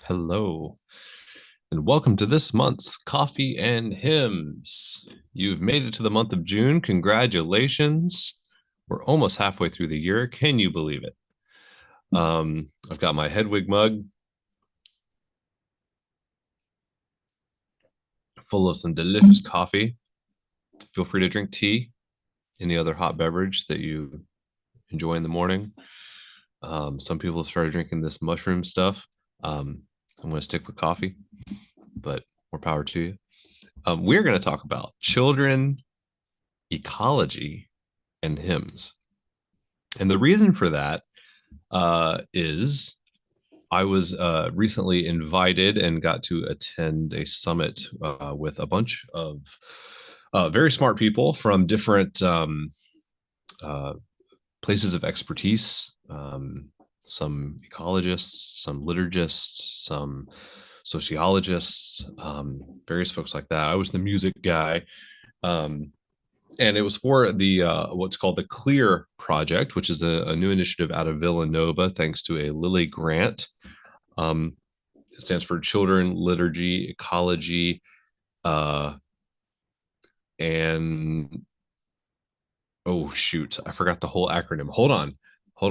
Hello, and welcome to this month's Coffee and Hymns. You've made it to the month of June. Congratulations. We're almost halfway through the year. Can you believe it? I've got my Hedwig mug full of some delicious coffee. Feel free to drink tea, any other hot beverage that you enjoy in the morning. Some people have started drinking this mushroom stuff. I'm going to stick with coffee, but more power to you. We're going to talk about children, ecology, and hymns. And the reason for that is I was recently invited and got to attend a summit with a bunch of very smart people from different uh, places of expertise. Some ecologists, some liturgists, some sociologists, various folks like that. I was the music guy. Um, and it was for the what's called the Clear Project, which is a new initiative out of Villanova, thanks to a Lilly grant. It stands for Children, Liturgy, Ecology, uh, and oh shoot, I forgot the whole acronym. Hold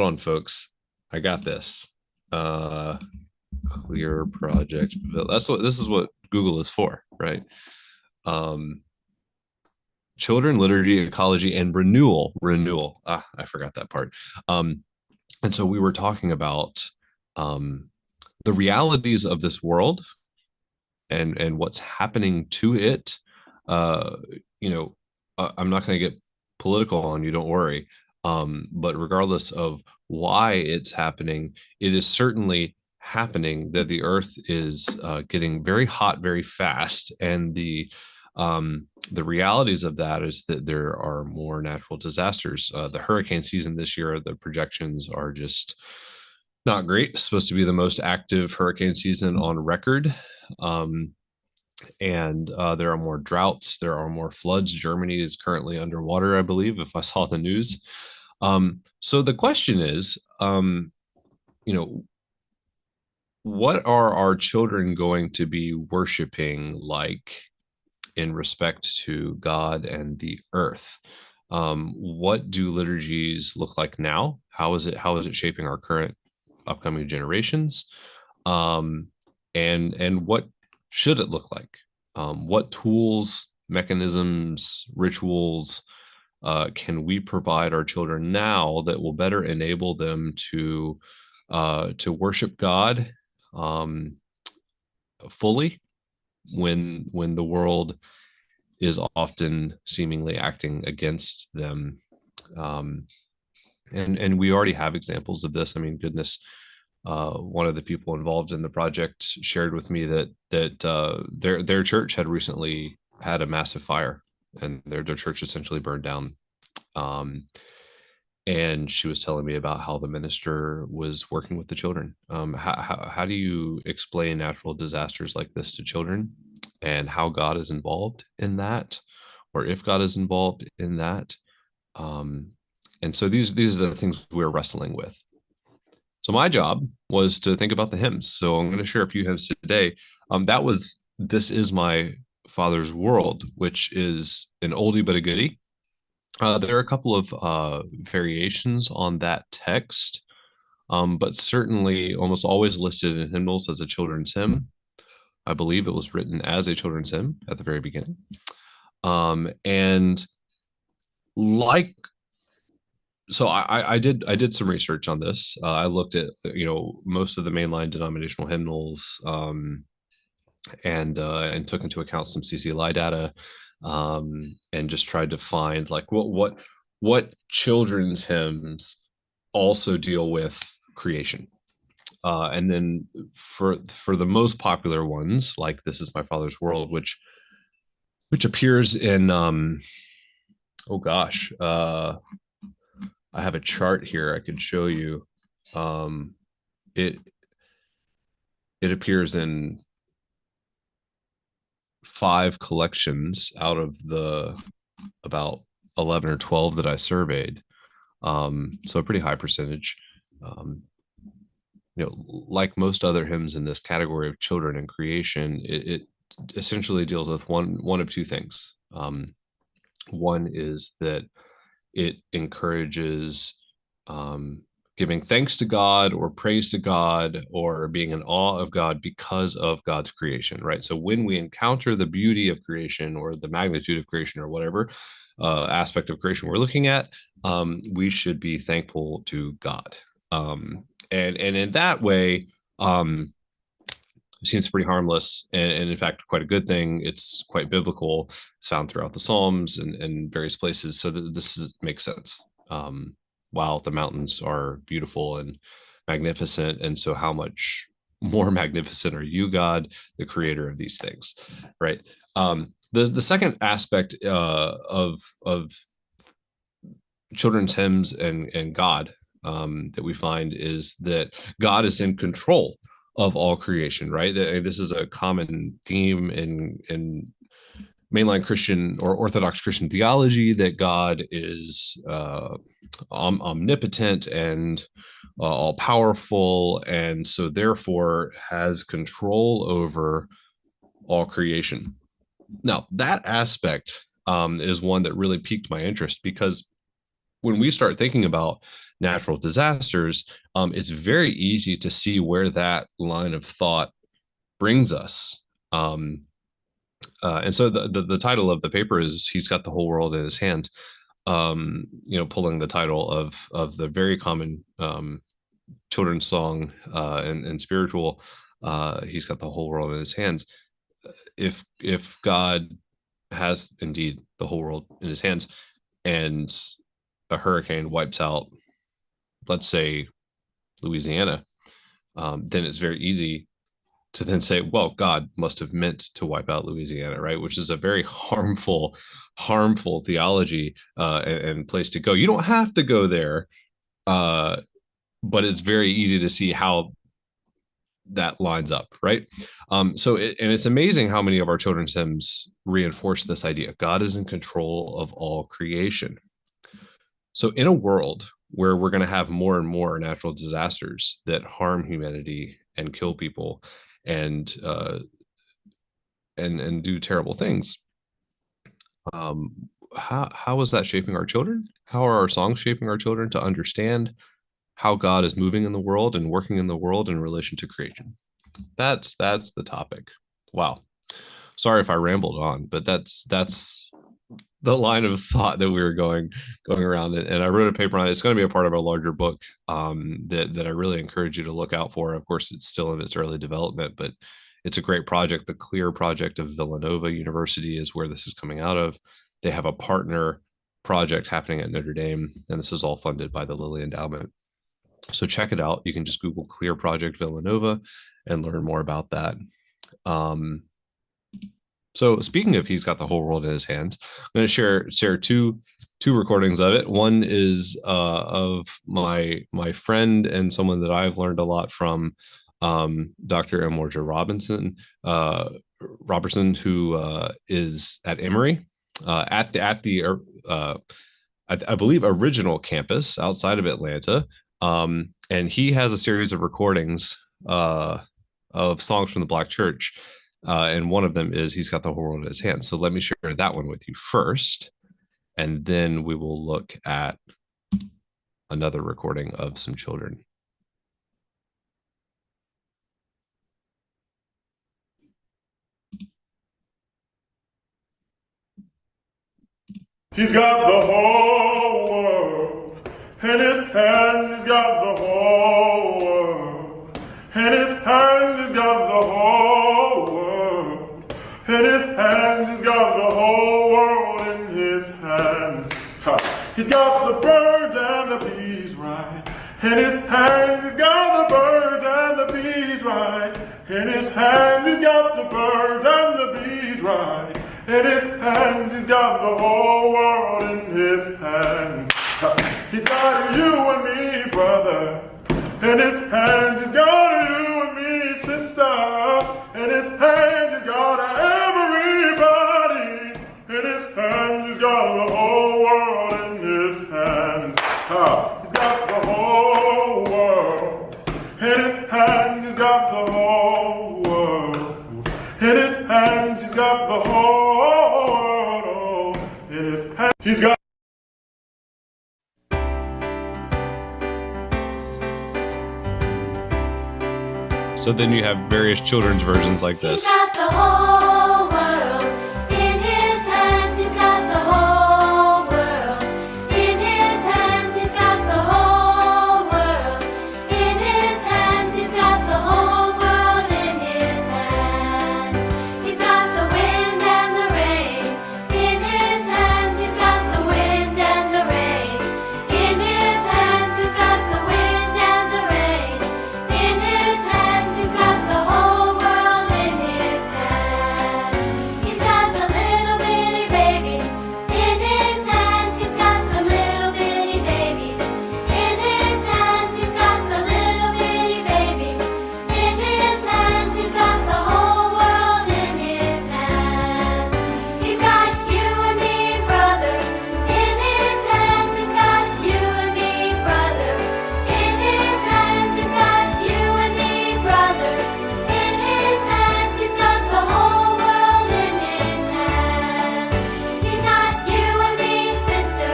on, folks. I got this. Uh, Clear Project. That's what this is what Google is for, right? Um, Children, Liturgy, Ecology, and Renewal. Ah, I forgot that part. And so we were talking about um, the realities of this world and what's happening to it. Uh, you know, I'm not going to get political on you, don't worry. But regardless of why it's happening, it is certainly happening that the earth is getting very hot very fast, and the realities of that is that there are more natural disasters. The hurricane season this year, the projections are just not great. It's supposed to be the most active hurricane season on record. Um, and there are more droughts, there are more floods. Germany is currently underwater, I believe, if I saw the news. So the question is, you know, what are our children going to be worshiping like in respect to God and the earth? What do liturgies look like now? How is it shaping our current upcoming generations? Um, and what should it look like? What tools, mechanisms, rituals can we provide our children now that will better enable them to worship God um, fully when the world is often seemingly acting against them. Um, and we already have examples of this. I mean, goodness, one of the people involved in the project shared with me that their church had recently had a massive fire, and their church essentially burned down. Um, and she was telling me about how the minister was working with the children. How do you explain natural disasters like this to children, and how God is involved in that, or if God is involved in that? Um, and so these are the things we're wrestling with. So my job was to think about the hymns. So I'm going to share a few hymns today. That was "This Is My Father's World," which is an oldie but a goodie. There are a couple of variations on that text, but certainly almost always listed in hymnals as a children's hymn. I believe it was written as a children's hymn at the very beginning. And like so I did some research on this. I looked at most of the mainline denominational hymnals, and took into account some CCLI data, and just tried to find like what children's hymns also deal with creation. And then for the most popular ones, like "This Is My Father's World," which appears in oh gosh, I have a chart here I could show you. Um, it it appears in 5 collections out of the about 11 or 12 that I surveyed. So a pretty high percentage. Um, like most other hymns in this category of children and creation, it essentially deals with one of two things. One is that it encourages giving thanks to God or praise to God or being in awe of God because of God's creation, right? So when we encounter the beauty of creation or the magnitude of creation or whatever aspect of creation we're looking at, we should be thankful to God. And in that way, it seems pretty harmless and in fact quite a good thing. It's quite biblical. It's found throughout the Psalms and various places, so that makes sense. While the mountains are beautiful and magnificent, and so how much more magnificent are you, God, the creator of these things, right? The second aspect of children's hymns and God that we find is that God is in control of all creation, right? This is a common theme in mainline Christian or Orthodox Christian theology, that God is omnipotent and all powerful, and so therefore has control over all creation. Now, that aspect is one that really piqued my interest, because when we start thinking about natural disasters, it's very easy to see where that line of thought brings us. And so the title of the paper is "He's Got the Whole World in His Hands." Pulling the title of the very common children's song and spiritual, "He's Got the Whole World in His Hands." If God has indeed the whole world in His hands, and a hurricane wipes out, let's say, Louisiana, then it's very easy to then say, well, God must have meant to wipe out Louisiana, right? Which is a very harmful theology and place to go. You don't have to go there, but it's very easy to see how that lines up, right? So it's amazing how many of our children's hymns reinforce this idea. God is in control of all creation. So in a world where we're going to have more and more natural disasters that harm humanity and kill people and do terrible things, how is that shaping our children? How are our songs shaping our children to understand how God is moving in the world and working in the world in relation to creation? That's the topic. Wow. Sorry if I rambled on, but that's the line of thought that we were going around it. And I wrote a paper on it. It's going to be a part of a larger book that I really encourage you to look out for. Of course, it's still in its early development, but it's a great project. The CLEAR project of Villanova University is where this is coming out of. They have a partner project happening at Notre Dame, and this is all funded by the Lilly Endowment. So check it out. You can just Google CLEAR Project Villanova and learn more about that. So speaking of He's Got the Whole World in His Hands, I'm going to share two recordings of it. One is of my friend and someone that I've learned a lot from, Dr. Emorja Robertson, who is at Emory, at the I believe original campus outside of Atlanta, and he has a series of recordings of songs from the Black Church. And one of them is He's Got the Whole World in His Hands. So let me share that one with you first, and then we will look at another recording of some children. He's got the whole world in His hand. He's got the whole world in His hand. He's got the whole world in His hands. He's got the whole world in His hands. He's got the birds and the bees right in His hands. He's got the birds and the bees right in His hands. He's got the birds and the bees right in His hands. He's got the whole world in His hands. He's got you and me, brother, in His hands. He's got you and me, sister, in His hands. He's got everybody in His hands. He's got the whole world in His hands. He's got the whole world in His hands. So then you have various children's versions like He's this. got the whole world in his hands. He's got the whole world in his hands. He's got the whole world in his hands. He's got the whole world in his hands. He's got the wind and the rain in his hands. He's got the wind and the rain in his hands. He's got the wind and the rain in his hands. He's got the whole world in his hands. He's got the little bitty babies in his hands. He's got the little bitty babies in his hands. He's got the little bitty babies in his hands. He's got the whole world in his hands. He's got you and me, brother, in his hands. He's got you and me, brother, in his hands. He's got you and me, brother, in his hands. He's got the whole world in his hands. He's got you and me, sister,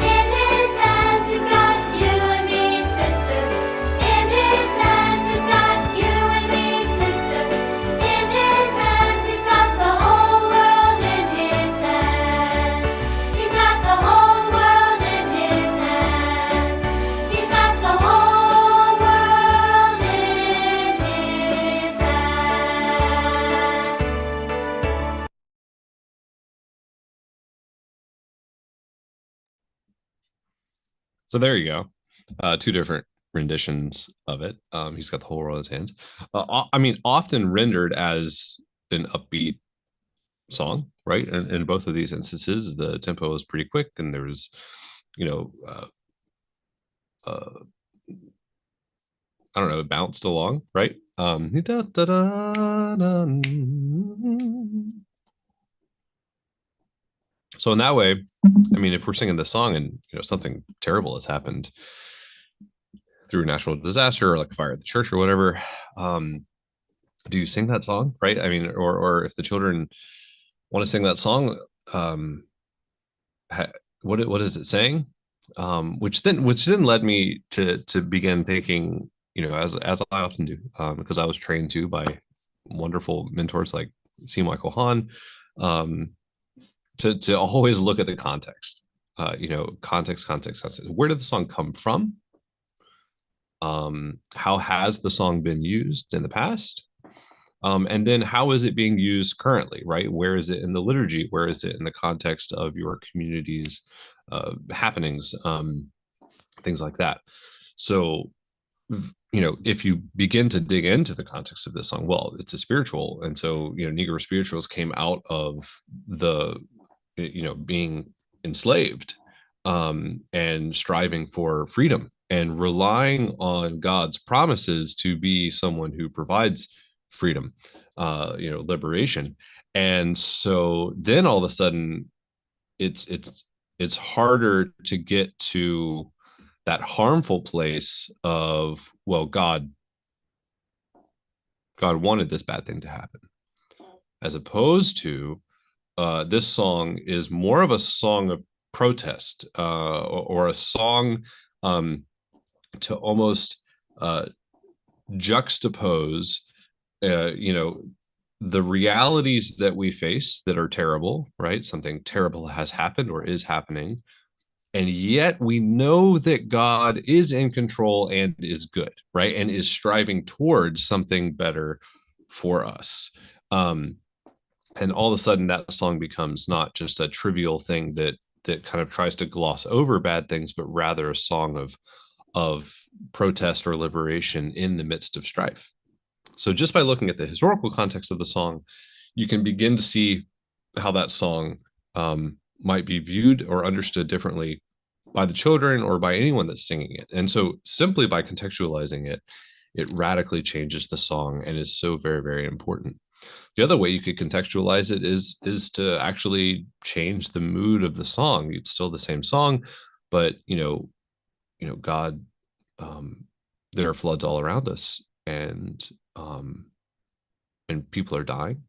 in his hands. He's got you and me, sister, in his hands. He's got you and me, sister, in his hands. He's got the whole world in his hands. He's got the whole world in his hands. He's got the whole world in his hands. So there you go. Two different renditions of it. He's got the whole world in his hands. I mean, often rendered as an upbeat song, right? And in both of these instances, the tempo is pretty quick, and there's, you know, I don't know, it bounced along, right? So in that way, I mean, if we're singing the song and something terrible has happened through a natural disaster or like a fire at the church or whatever, do you sing that song, right? I mean, or if the children want to sing that song, um, what is it saying? Which then led me to begin thinking, as I often do, because I was trained to by wonderful mentors like C. Michael Hahn, um, to always look at the context. Context. Where did the song come from? How has the song been used in the past? And then how is it being used currently, right? Where is it in the liturgy? Where is it in the context of your community's happenings, things like that? So, if you begin to dig into the context of this song, well, it's a spiritual. And so, Negro spirituals came out of the, being enslaved, and striving for freedom and relying on God's promises to be someone who provides freedom, liberation. And so then all of a sudden it's harder to get to that harmful place of, well, God wanted this bad thing to happen, as opposed to this song is more of a song of protest, or a song, to almost juxtapose, the realities that we face that are terrible, right? Something terrible has happened or is happening. And yet we know that God is in control and is good, right? And is striving towards something better for us. And all of a sudden that song becomes not just a trivial thing that kind of tries to gloss over bad things, but rather a song of protest or liberation in the midst of strife. So just by looking at the historical context of the song, you can begin to see how that song might be viewed or understood differently by the children or by anyone that's singing it. And so simply by contextualizing it, it radically changes the song and is so very, very important. The other way you could contextualize it is to actually change the mood of the song. It's still the same song, but God, there are floods all around us, and people are dying,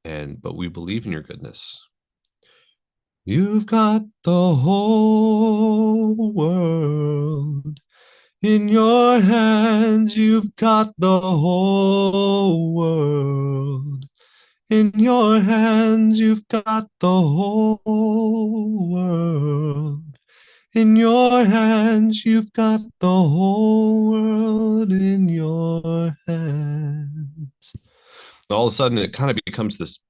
but we believe in your goodness. You've got the whole world In your hands, you've got the whole world. In your hands, you've got the whole world. In your hands, you've got the whole world in your hands. All of a sudden, it kind of becomes this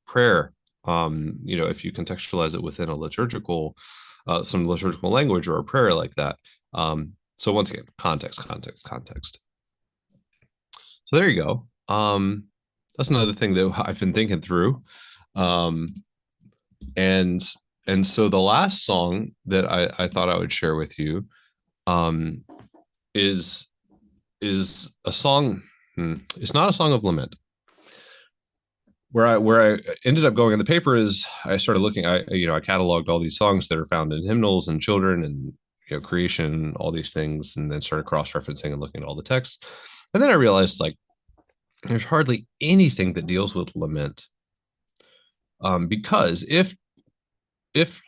prayer. If you contextualize it within a liturgical, some liturgical language or a prayer like that. So once again, context, context, context. So there you go. That's another thing that I've been thinking through. Um, and and so the last song that I thought I would share with you um, is is a song. It's not a song of lament. Where I ended up going in the paper is I started looking. I cataloged all these songs that are found in hymnals and children and creation, all these things, and then started cross referencing and looking at all the texts. And then I realized like there's hardly anything that deals with lament, because if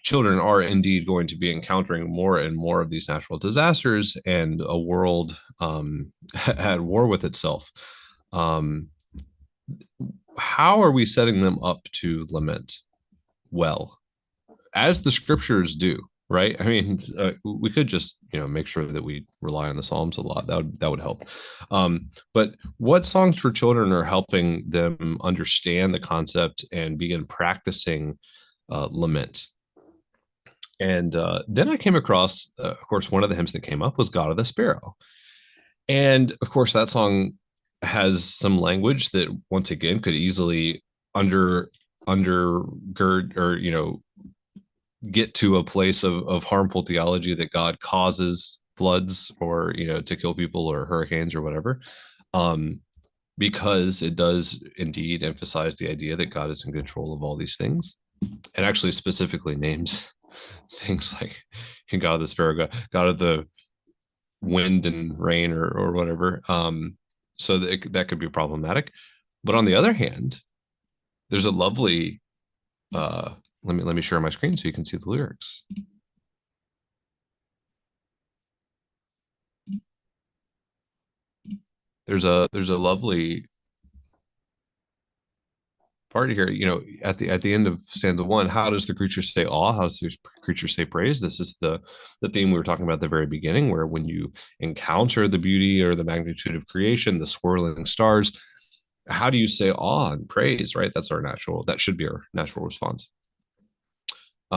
children are indeed going to be encountering more and more of these natural disasters and a world at war with itself, um, how are we setting them up to lament well, as the scriptures do? Right? I mean, we could just make sure that we rely on the Psalms a lot. That would help. But what songs for children are helping them understand the concept and begin practicing lament? And then I came across, of course, one of the hymns that came up was "God of the Sparrow," and of course, that song has some language that, once again, could easily undergird or get to a place of harmful theology that God causes floods or to kill people or hurricanes or whatever, um, because it does indeed emphasize the idea that God is in control of all these things, and actually specifically names things like God of the Sparrow, God of the wind and rain or whatever. So that could be problematic. But on the other hand, there's a lovely let me share my screen so you can see the lyrics. There's a lovely part here. At the end of stanza one, how does the creature say awe? How does the creature say praise? This is the theme we were talking about at the very beginning, where when you encounter the beauty or the magnitude of creation, the swirling stars, how do you say awe and praise? Right? That should be our natural response.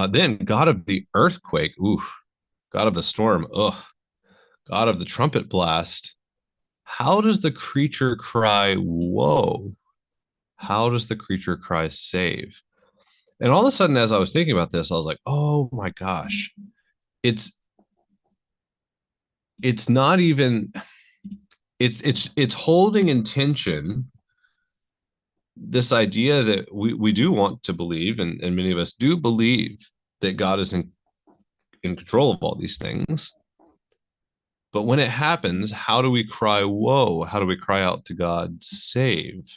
Then God of the earthquake, ooh, God of the storm, ugh, God of the trumpet blast. How does the creature cry, whoa? How does the creature cry, save? And all of a sudden, as I was thinking about this, I was like, oh my gosh, it's not even, it's holding in tension this idea that we do want to believe, and many of us do believe, that God is in control of all these things. But when it happens, how do we cry, whoa? How do we cry out to God, save?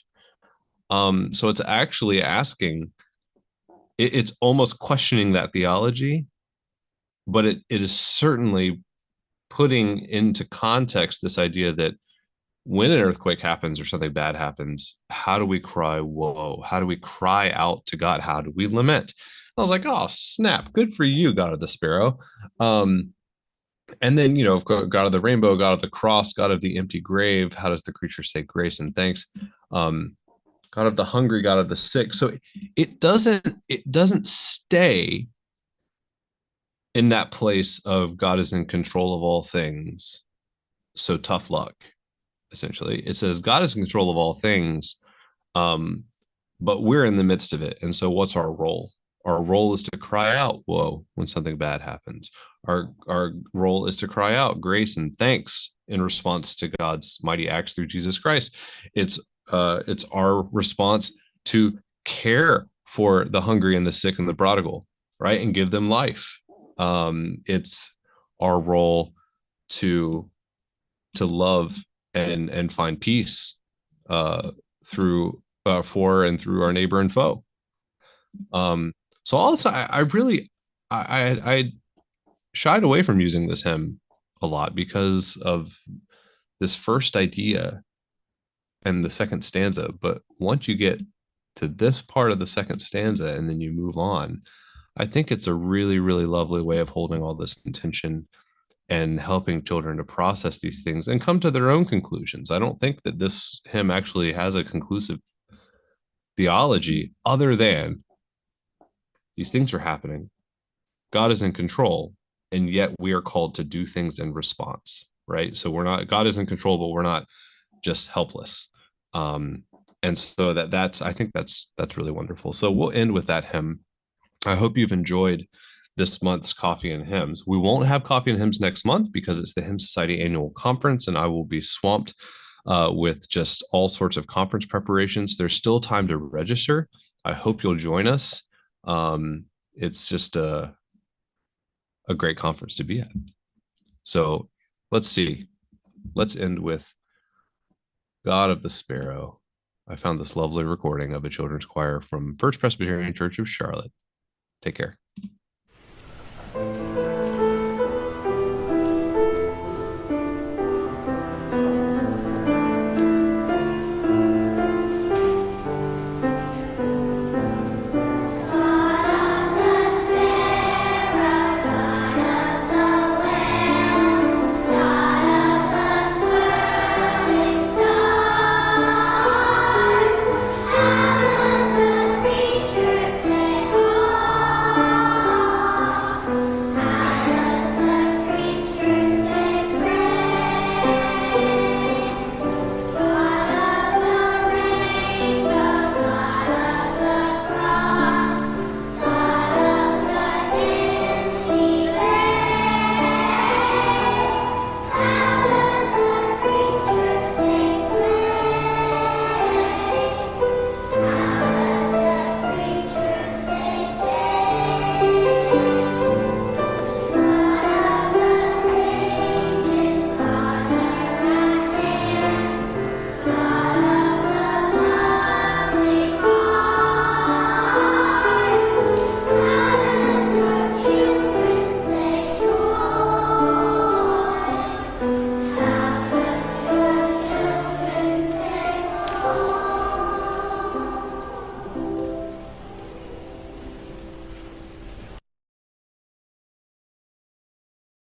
So it's actually asking, it's almost questioning that theology, but it is certainly putting into context this idea that when an earthquake happens or something bad happens, how do we cry, whoa? How do we cry out to God? How do we lament? I was like, oh, snap. Good for you, God of the Sparrow. And then, God of the rainbow, God of the cross, God of the empty grave. How does the creature say grace and thanks? God of the hungry, God of the sick. So it doesn't stay in that place of God is in control of all things, so tough luck. Essentially, it says God is in control of all things, but we're in the midst of it. And so what's our role? Our role is to cry out, whoa, when something bad happens. Our role is to cry out grace and thanks in response to God's mighty acts through Jesus Christ. It's our response to care for the hungry and the sick and the prodigal, right? And give them life. It's our role to love and find peace through for and through our neighbor and foe. So also, I really I shied away from using this hymn a lot because of this first idea and the second stanza. But once you get to this part of the second stanza and then you move on, I think it's a really, really lovely way of holding all this intention and helping children to process these things and come to their own conclusions. I don't think that this hymn actually has a conclusive theology other than these things are happening. God is in control, and yet we are called to do things in response, right? So we're not, God is in control, but we're not just helpless. Um, and so that's I think that's really wonderful. So we'll end with that hymn. I hope you've enjoyed this month's Coffee and Hymns. We won't have Coffee and Hymns next month because it's the Hymn Society annual conference, and I will be swamped with just all sorts of conference preparations. There's still time to register. I hope you'll join us. It's just a great conference to be at. So let's see. Let's end with God of the Sparrow. I found this lovely recording of a children's choir from First Presbyterian Church of Charlotte. Take care.